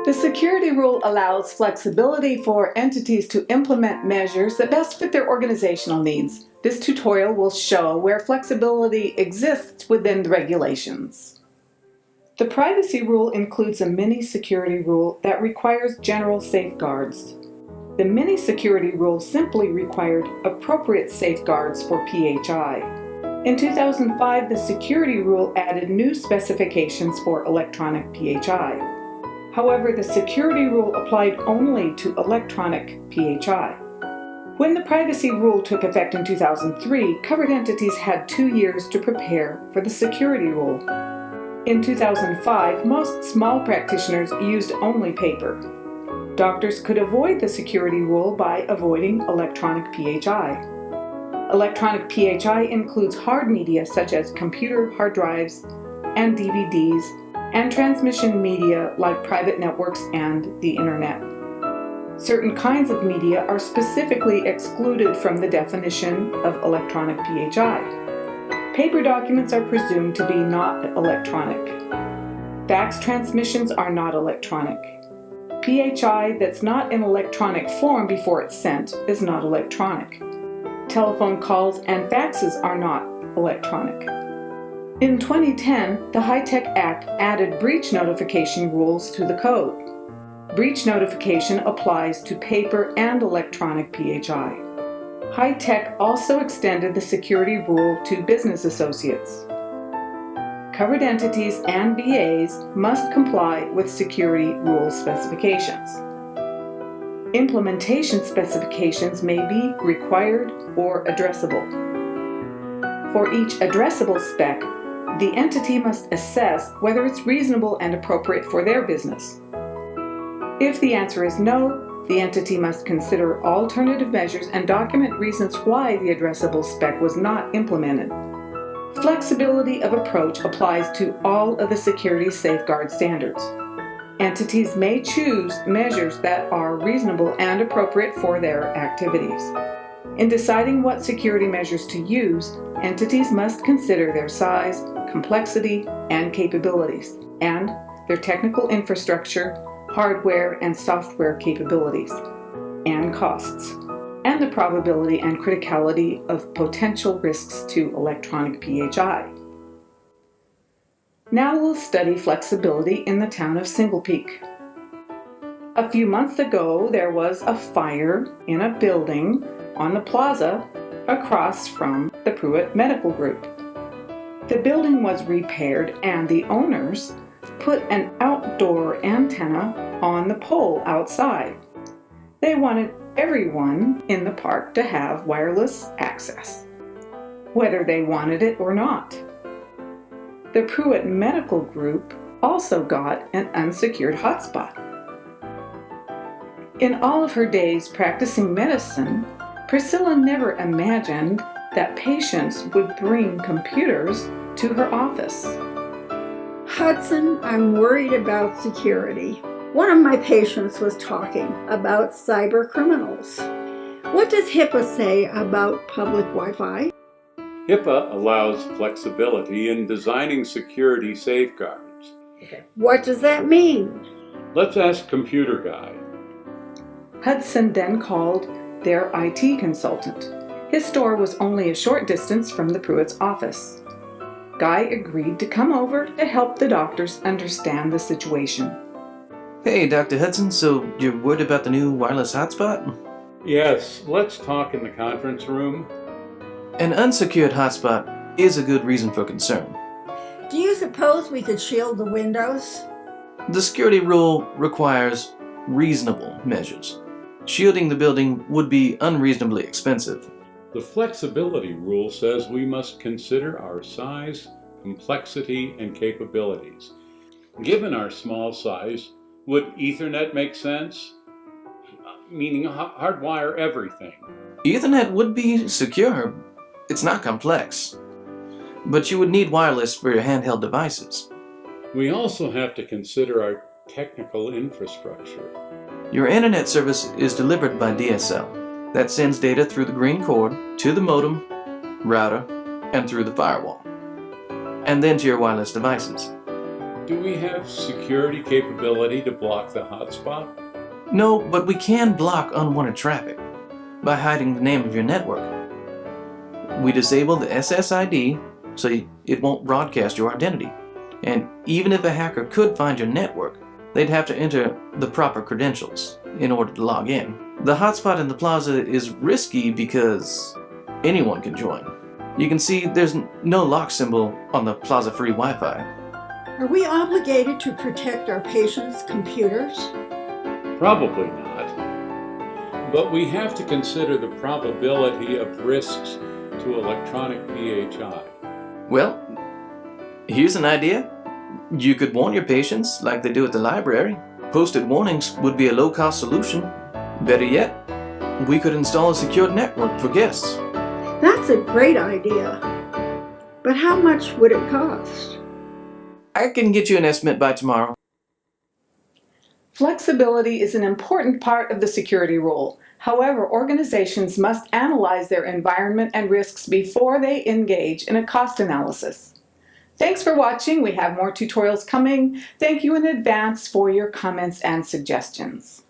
The security rule allows flexibility for entities to implement measures that best fit their organizational needs. This tutorial will show where flexibility exists within the regulations. The privacy rule includes a mini-security rule that requires general safeguards. The mini-security rule simply required appropriate safeguards for PHI. In 2005, the security rule added new specifications for electronic PHI. However, the security rule applied only to electronic PHI. When the privacy rule took effect in 2003, covered entities had 2 years to prepare for the security rule. In 2005, most small practitioners used only paper. Doctors could avoid the security rule by avoiding electronic PHI. Electronic PHI includes hard media such as computer hard drives and DVDs, and transmission media like private networks and the internet. Certain kinds of media are specifically excluded from the definition of electronic PHI. Paper documents are presumed to be not electronic. Fax transmissions are not electronic. PHI that's not in electronic form before it's sent is not electronic. Telephone calls and faxes are not electronic. In 2010, the HITECH Act added breach notification rules to the code. Breach notification applies to paper and electronic PHI. HITECH also extended the security rule to business associates. Covered entities and BAs must comply with security rule specifications. Implementation specifications may be required or addressable. For each addressable spec, the entity must assess whether it's reasonable and appropriate for their business. If the answer is no, the entity must consider alternative measures and document reasons why the addressable spec was not implemented. Flexibility of approach applies to all of the security safeguard standards. Entities may choose measures that are reasonable and appropriate for their activities. In deciding what security measures to use, entities must consider their size, complexity, and capabilities, and their technical infrastructure, hardware and software capabilities, and costs, and the probability and criticality of potential risks to electronic PHI. Now we'll study flexibility in the town of Single Peak. A few months ago, there was a fire in a building on the plaza across from the Pruitt Medical Group. The building was repaired and the owners put an outdoor antenna on the pole outside. They wanted everyone in the park to have wireless access, whether they wanted it or not. The Pruitt Medical Group also got an unsecured hotspot. In all of her days practicing medicine, Priscilla never imagined that patients would bring computers to her office. Hudson, I'm worried about security. One of my patients was talking about cyber criminals. What does HIPAA say about public Wi-Fi? HIPAA allows flexibility in designing security safeguards. What does that mean? Let's ask Computer Guy. Hudson then called their IT consultant. His store was only a short distance from the Pruitt's office. Guy agreed to come over to help the doctors understand the situation. Hey, Dr. Hudson, so you're worried about the new wireless hotspot? Yes, let's talk in the conference room. An unsecured hotspot is a good reason for concern. Do you suppose we could shield the windows? The security rule requires reasonable measures. Shielding the building would be unreasonably expensive. The flexibility rule says we must consider our size, complexity, and capabilities. Given our small size, would Ethernet make sense? Meaning hardwire everything. Ethernet would be secure. It's not complex. But you would need wireless for your handheld devices. We also have to consider our technical infrastructure. Your internet service is delivered by DSL. That sends data through the green cord to the modem, router, and through the firewall, and then to your wireless devices. Do we have security capability to block the hotspot? No, but we can block unwanted traffic by hiding the name of your network. We disable the SSID so it won't broadcast your identity. And even if a hacker could find your network, they'd have to enter the proper credentials in order to log in. The hotspot in the plaza is risky because anyone can join. You can see there's no lock symbol on the plaza free Wi-Fi. Are we obligated to protect our patients' computers? Probably not. But we have to consider the probability of risks to electronic PHI. Well, here's an idea. You could warn your patients like they do at the library. Posted warnings would be a low-cost solution. Better yet, we could install a secured network for guests. That's a great idea. But how much would it cost? I can get you an estimate by tomorrow. Flexibility is an important part of the security rule. However, organizations must analyze their environment and risks before they engage in a cost analysis. Thanks for watching. We have more tutorials coming. Thank you in advance for your comments and suggestions.